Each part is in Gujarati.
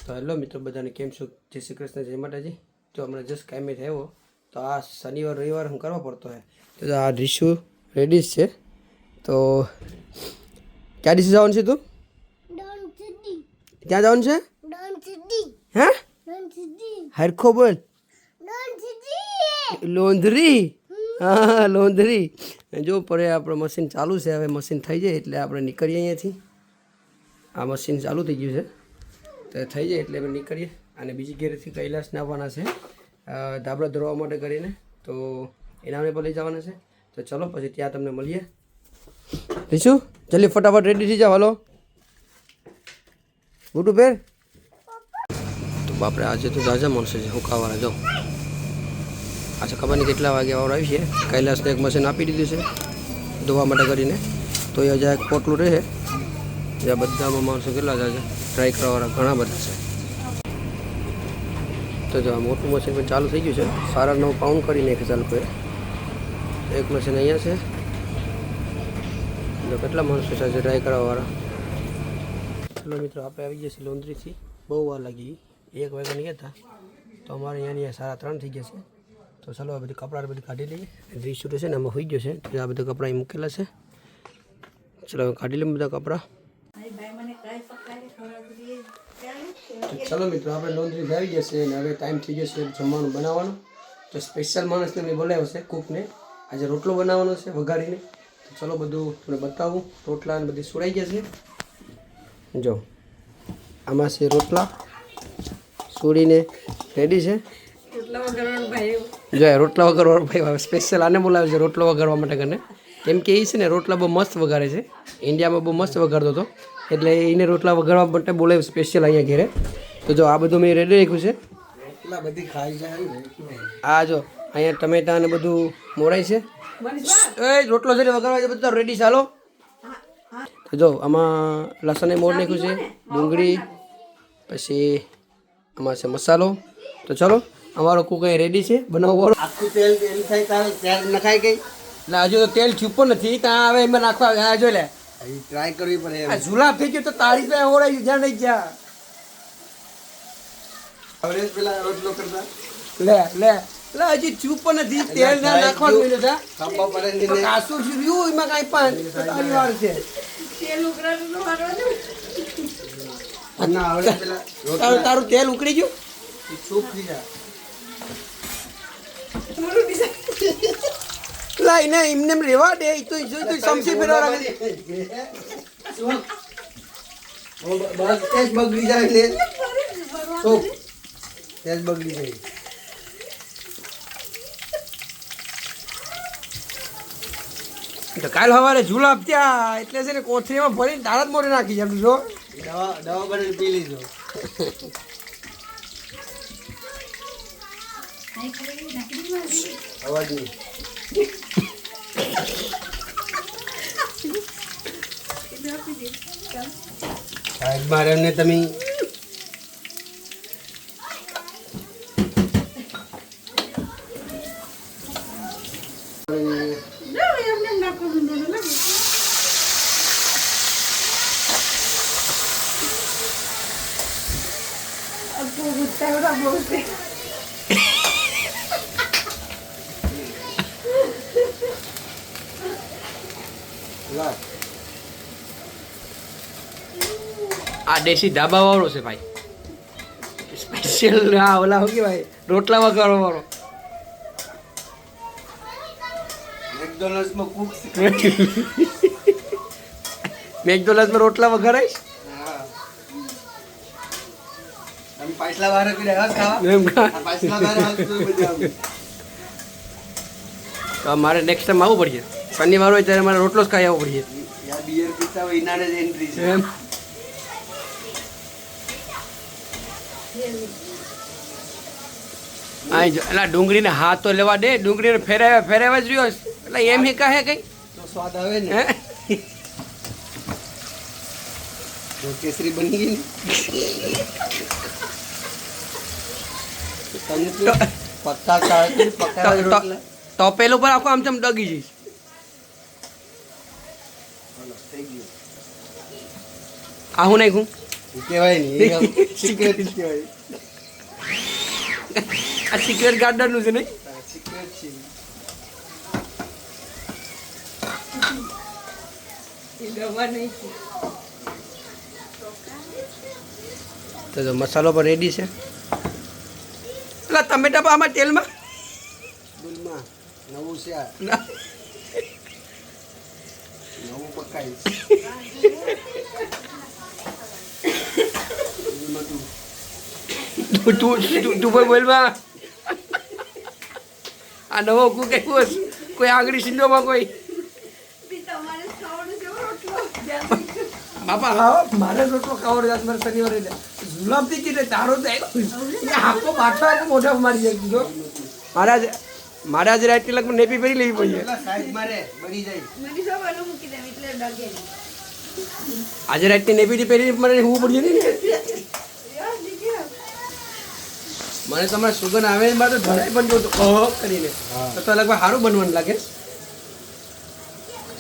તો હેલો મિત્રો બધાને કેમ છો? જય શ્રી કૃષ્ણ, જય માતાજી. જો હમણાં જસ્ટ કામે થયો તો આ શનિવાર રવિવાર હું કરવા પડતો હે તો આ રિશુ રેડીશ છે. તો ક્યાં દિવસે જવાનું છે તું? ક્યાં જવાનું છે? હે હરખો બોલ. લોંધરી. હા લોંધરી. જો પડે આપણે મશીન ચાલુ છે. હવે મશીન થઈ જાય એટલે આપણે નીકળીએ અહીંયાથી. આ મશીન ચાલુ થઈ ગયું છે તો થઈ જાય એટલે આપણે નીકળીએ. અને બીજી ઘેરથી કૈલાસને આવવાના છે ધાબળા ધરવા માટે કરીને, તો એનાને પણ લઈ જવાના છે. તો ચલો પછી ત્યાં તમને મળીએ. રીશું જલ્દી ફટાફટ રેડી થઈ જાઓ. હાલો બુટુ પહેર. તો બાપરે આજે તો તાજા માણસો છે હુકાવાળા. જો આજે ખબર નહીં કેટલા વાગ્યા વાળા આવી છે. કૈલાસને એક મશીન આપી દીધું છે ધોવા માટે કરીને, તો એ હજા એક પોટલું રહે. જ્યાં બધામાં માણસો કેટલા છે ટ્રાય કરવાવાળા ઘણા બધા છે. તો જો આ મોટું મશીન પણ ચાલુ થઈ ગયું છે. 9.5 પાઉન્ડ કરીને એક ચાલુ કરે. એક મશીન અહીંયા છે. જો કેટલા માણસો છે ટ્રાય કરવાવાળા. ચલો મિત્રો આપણે આવી ગયા છીએ લોંધરીથી. બહુ વાર લાગી, 1 વાગ્યા ગયા હતા તો અમારે અહીંયાની 3:30 થઈ ગયા છે. તો ચાલો આ બધી કપડાં બધી કાઢી લઈએ. ડ્રેસ શૂટ છે ને એમાં હોઈ ગયો છે, તો આ બધા કપડાં અહીં મૂકેલા છે. ચલો કાઢી લઈએ બધા કપડાં. ચલો મિત્રો આપણે લોંધરી આવી જશે અને હવે ટાઈમ થઈ જશે જમવાનું બનાવવાનું. તો સ્પેશિયલ માણસને મેં બોલાવ્યો છે કૂકને. આજે રોટલો બનાવવાનો છે વઘારીને. તો ચલો બધું તમને બતાવું. રોટલા બધી સુડાઈ ગયા છે. જો આમાં છે રોટલા સુડીને રેડી છે. જો રોટલા વઘારવાનો ભાઈ સ્પેશિયલ આને બોલાવે છે રોટલો વઘારવા માટે કરીને. કેમ કે એ છે ને રોટલા બહુ મસ્ત વઘારે છે. ઇન્ડિયામાં બહુ મસ્ત વઘારતો હતો એટલે એને રોટલા વઘારવા માટે બોલાવ્યું સ્પેશિયલ અહીંયા ઘેરે. તો જો આ બધું મેં રેડી રાખ્યું છે. બધી ખાઈ જાય. આ જો અહીંયા ટમેટા ને બધું મોરાય છે. એ રોટલો છે વઘારવા છે બધું રેડી. ચાલો તો જો આમાં લસણ મોર નાખ્યું છે, ડુંગળી, પછી આમાં છે મસાલો. તો ચલો અમારો કુક અહીં રેડી છે બનાવવાનો. આખું તેલ તેલ નખાઈ ગઈ એટલે હજુ તો તેલ છૂપો નથી. ત્યાં હવે એમાં નાખવા જો લે ટ્રાય કરવી પડે. આ જુલાબ થઈ ગયો તો તાળી પે ઓરાઈ જ્યાં નહીં ગયા. હવે પેલા રોટલો કરતા લે લે લે હજી છૂપો નથી. તેલ ના નાખવાનું હતા ખબર પડે નહીં. કાસું રહ્યું એમાં કાંઈ પણ તારી વાર છે. તેલ ઉકળાનું ના હવે પેલા તારું તેલ ઉકળી ગયું છૂપ થઈ જાય. લાઈ ને એમને રેવા દે. તો સમસી ફેરવા રાખે બસ તેજ બગડી જાય એટલે તેજ બગડી જાય. તો કાલ સવારે જુલાબ ત્યાં એટલે છે ને કોથળીમાં ભરીને તારા જ મોઢે નાખી જાય. જો દવા બને પી લીધો. અવાજ નહીં. મારે એમને તમે આ દેશી ધાબા વાળો છે ભાઈ. સ્પેશિયલ હા ઓલા શું કહેવાય રોટલા વઘારવા વાળો. મેકડોનલ્ડ્સમાં કુક મેકડોનલ્ડ્સમાં રોટલા વઘારાઈશ. પાછલા વાર તો મારે નેક્સ્ટ ટાઈમ આવવું પડશે. શનિવાર હોય ત્યારે મારે રોટલો જ ખાઈ આવવો પડશે. બિયર પીતા હોય ઇનારે જ એન્ટ્રી છે એમ. એટલે ડુંગળીને હાથ તો લેવા દે. ડુંગળીને ફેરાવ્યા જ રહ્યો એટલે એમ હી કહે કઈ તો સ્વાદ આવે ને. કેસરી બની ગઈ ને તપેલું પર આખું આમ તેમ ડગી જઈશ. આ હું નાખું કહેવાય નહીં સિક્રેટ કહેવાય. આ સિક્રેટ ગાર્ડનનું છે નહીં? સિક્રેટ છે. તો જો મસાલો પણ રેડી છે. પેલા ટમેટા પણ આમાં તેલમાં દુલમાં નવું છે આ. નવું પકાય તું પણ બોલમાં આ નવો કુક આવ્યો છે. કોઈ આંગળી સિંધોમાં કોઈ બાપા હા મારે રોટલો ખાવો રહ્યા મારે શનિવારે જુલાબથી કીધે તારો તો આખો બાટલો આખો મોઢા મારી જાય જો મારે આજે રાઈટ કલાકમાં નેપી પહેરી લેવી પડી સાઈઝ મારે બળી જાય. આજે રાઈટની નેપી પહેરી મને હું પડી ને મને તમારે સુગંધ આવે બાદ ધરાય પણ જોતું કરીને તો લગભગ સારું બનવાનું લાગે.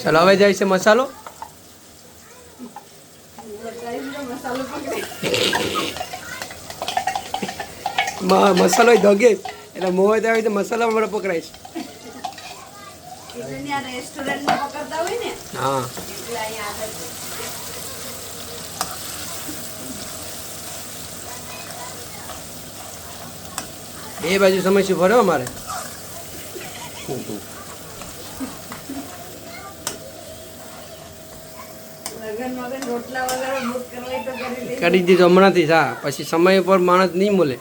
ચાલો હવે જાય છે મસાલો. મસાલો ધગે એટલે મોય ત્યાં તો મસાલા મને પકડાય છે. હા બે બાજુ સમસ્યા ભરો અમારે. કરી દીધું હમણાંથી હા પછી સમય પર માણસ નહીં મળે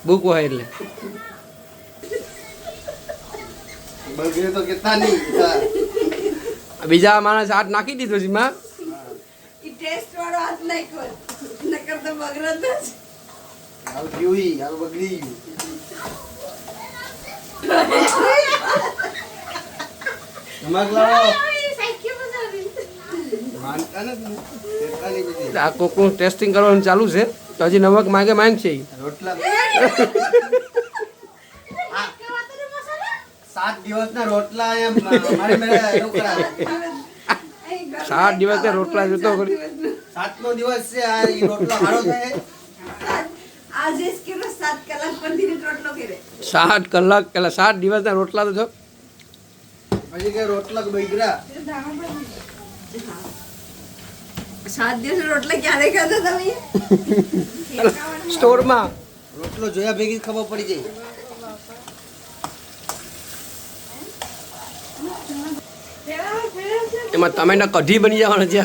બુક હોય એટલે બગડે તો કેટલા નહીં. બીજા માણસ હાથ નાખી દીધો છે માં હાલ પીવી હાલ બગડી ગયું. નમક લાવો. માનતા નથી. કેટલા નહીં બધી. આ કોકનું ટેસ્ટિંગ કરવાનું ચાલુ છે તો હજી નમક માંગે છે. રોટલા 7 દિવસના રોટલા મારે એવું કરાવે. 7 દિવસના રોટલા જોતો કરી 7નો દિવસ છે આ ઈ રોટલો હારો થાય. 7 કલાક પેલા 7 દિવસના રોટલા તો જો પછી કે રોટલા બગડ્યા. 7 દિવસ રોટલા ક્યારે ખાધા તમે? સ્ટોરમાં રોટલો જોયા ભેગી ખબર પડી જાય. એમાં ટમેટા કઢી બની જવાના છે.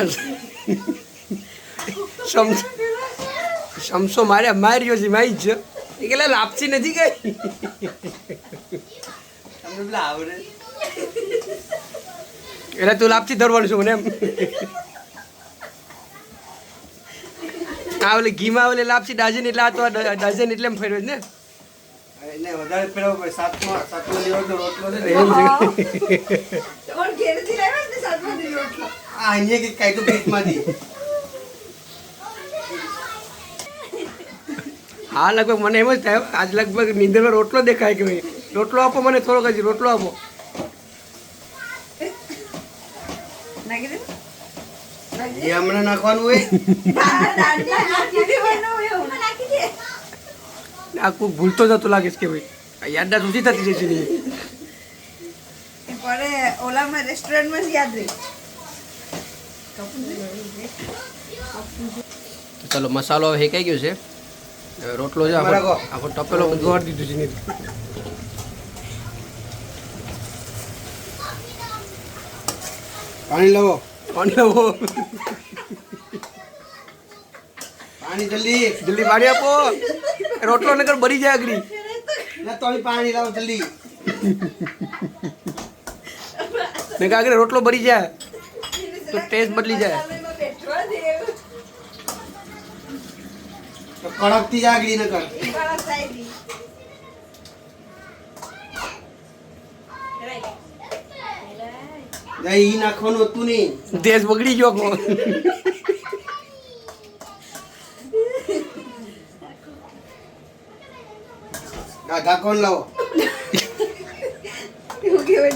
સમસો માર્યો છે મારી જ એ કે લાપસી નથી ગઈ. તમને પેલા આવડે એટલે તું લાપસી ધરવાનું છું મને એમ. આ ઓલી ઘીમાં ઓલી લાપસી ડઝન એટલે આ તો ડઝન એટલે એમ ફેરવે ને એને વધારે ફેરવવો પડે. 7નો દિવસનો રોટલો છે ને. એમ છે. તમારે ઘેરથી લાવ્યા ને 7મા દિવસ રોટલો? આ અહીંયા કે કાઈ તો પેટમાંથી. હા લગભગ મને એમ જ થાય આજ લગભગ નીંદરમાં રોટલો દેખાય કે ભાઈ રોટલો આપો મને થોડોક હજી રોટલો આપો. નાખી દે. એ હમણાં નાખવાનું હોય. નાખી દે. આ કોઈ ભૂલતો જતો લાગે છે કે ભાઈ યાદદાસ્ત ઓછી થતી જશે નહીં. પડે ઓલામાં રેસ્ટોરન્ટમાં જ યાદ રહે. તો ચલો મસાલો હવે હેકાઈ ગયો છે. હવે રોટલો છે આખો ટપેલો જોવા દીધું છે નહીં. પાણી લાવો. પાણી લાવો પાણી જલ્દી. જલ્દી પાણી આપો રોટલો નકર બળી જાય આગળ. ના તો પાણી લાવો જલ્દી. ને આગળ રોટલો બળી જાય તો ટેસ્ટ બદલી જાય. તો કડક થી જ આગળી ન કર. દહીં નાખવાનું હતું નહીં. ટેસ્ટ બગડી ગયો. ઢાંકણ લાવો.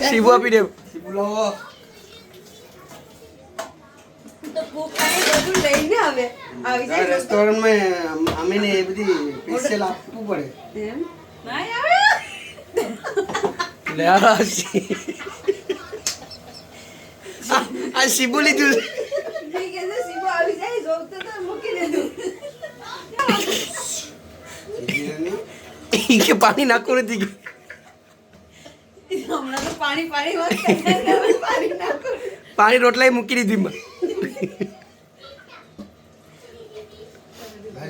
સીબુ આપી દે. સીબુ લાવો. તો કુક આને બધું સીબુ લઈને આવે આવી જાય રેસ્ટોરન્ટમાં અમે ને એ બધી સ્પેશિયલ આપવું પડે. એમ ના આવે લે આ શીબુ લીધું છે. ઠીક છે સીબુ આવી જાય જોક તો મૂકી દેતું ઈ કે પાણી નાખવું નથી કે હમણાં તો પાણી વાત પાણી નાખો પાણી રોટલાએ મૂકી દીધી મેં.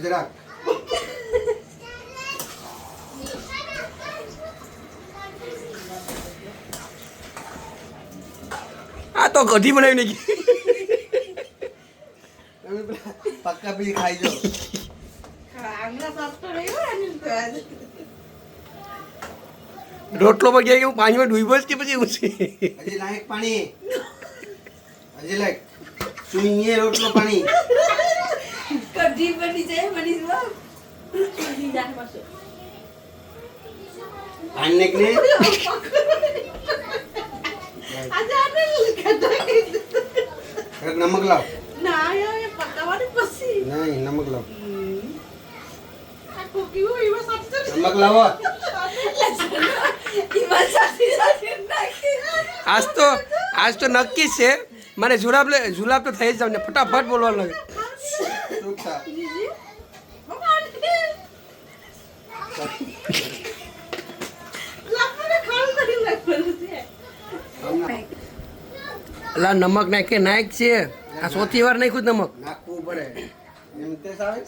જરાક આ તો કઢી બનાવી નાખી. તમે પેલા પક્કા પી ખાઈ જાઓ. આંગળા સાફ તો રહ્યો અનિલ તો આજે રોટલો પર ગયા કે હું પાણીમાં ડૂબ્યો જ કે પછી એવું છે. હજી લાયક પાણી હજી લાયક સુઈએ રોટલો પાણી. કઢી બની જાય મનીષ બાપ કઢી જાય પાછો પાણી ને આજે આને કઢા એક નમક લાવ. ના યાર એ પકાવવાની પછી નહીં નમક લાવ. આ કોકી હોય એમાં સાચું નમક લાવો. એમાં સાચી નાખી આજ તો નક્કી જ છે. મારે જુલાબ તો થઈ જ જાવ ને ફટાફટ બોલવાનું લાગે. સુખા. અલા નમક નાખે નાખ છે. આ ચોથી વાર નાખ્યું જ નમક. નાખવું પડે એમ તે આવે.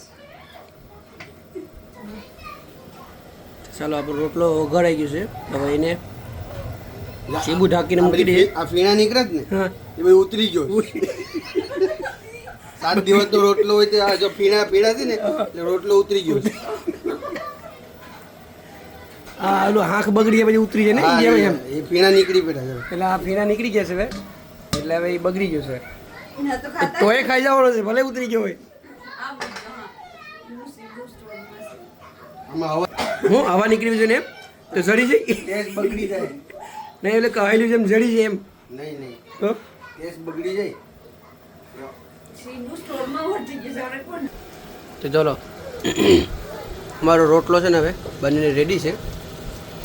ચાલો આપણો રોટલો વઘારાઈ ગયો છે. હવે એને સીબુ ઢાંકીને મૂકી દઈએ. આ ફીણા નીકળે જ ને હા એ બધું ઉતરી ગયો. 7 દિવસનો રોટલો હોય તો આ જો ફીણા પીડા છે ને એટલે રોટલો ઉતરી ગયો. આ ઓલું આંખ બગડી જાય પછી ઉતરી જાય ને હા, ઇન્ડિયામાં એમ. એ ફીણા નીકળી પડ્યા છે. એટલે આ ફીણા નીકળી ગયા છે હવે. એટલે હવે એ બગડી ગયો છે. ના તો ખાતા તોય ખાઈ જવાનો છે ભલે ઉતરી ગયો હોય. આમાં હવા હું હવા નીકળી છે ને એમ તો જડી જાય ગેસ બગડી જાય. નહીં એટલે કહેલું છે એમ જડી જાય એમ નહીં નહીં તો ગેસ બગડી જાય. સીબુ સ્ટોરમાં વટી ગયું છે કોણ તો ચલો અમારો રોટલો છે ને હવે બનીને રેડી છે.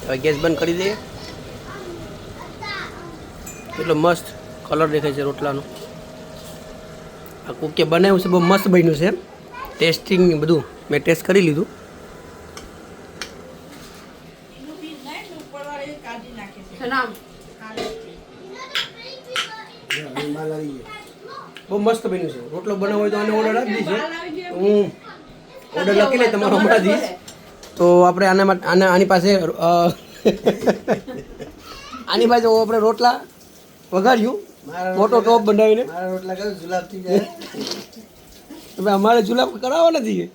હવે ગેસ બંધ કરી દઈએ. એટલો મસ્ત કલર દેખાય છે રોટલાનો. આ કુકે બનાવ્યું છે બહુ મસ્ત બન્યું છે. ટેસ્ટિંગ બધું મેં ટેસ્ટ કરી લીધું. સનામ એમાં લાવી જાય. બહુ મસ્ત બન્યું છે. રોટલો બનાવવો હોય તો આને ઓર્ડર આપી દીધો. હું ઓર્ડર લખી લે તમારો હમણાં દઈશ. તો આપણે આની પાસે આપણે રોટલા વઘાર્યું મોટો ટોપ બનાવીને. મારા રોટલા કયું જુલાબ થઈ જાય. હવે અમારે જુલાબ કરાવવા નથી.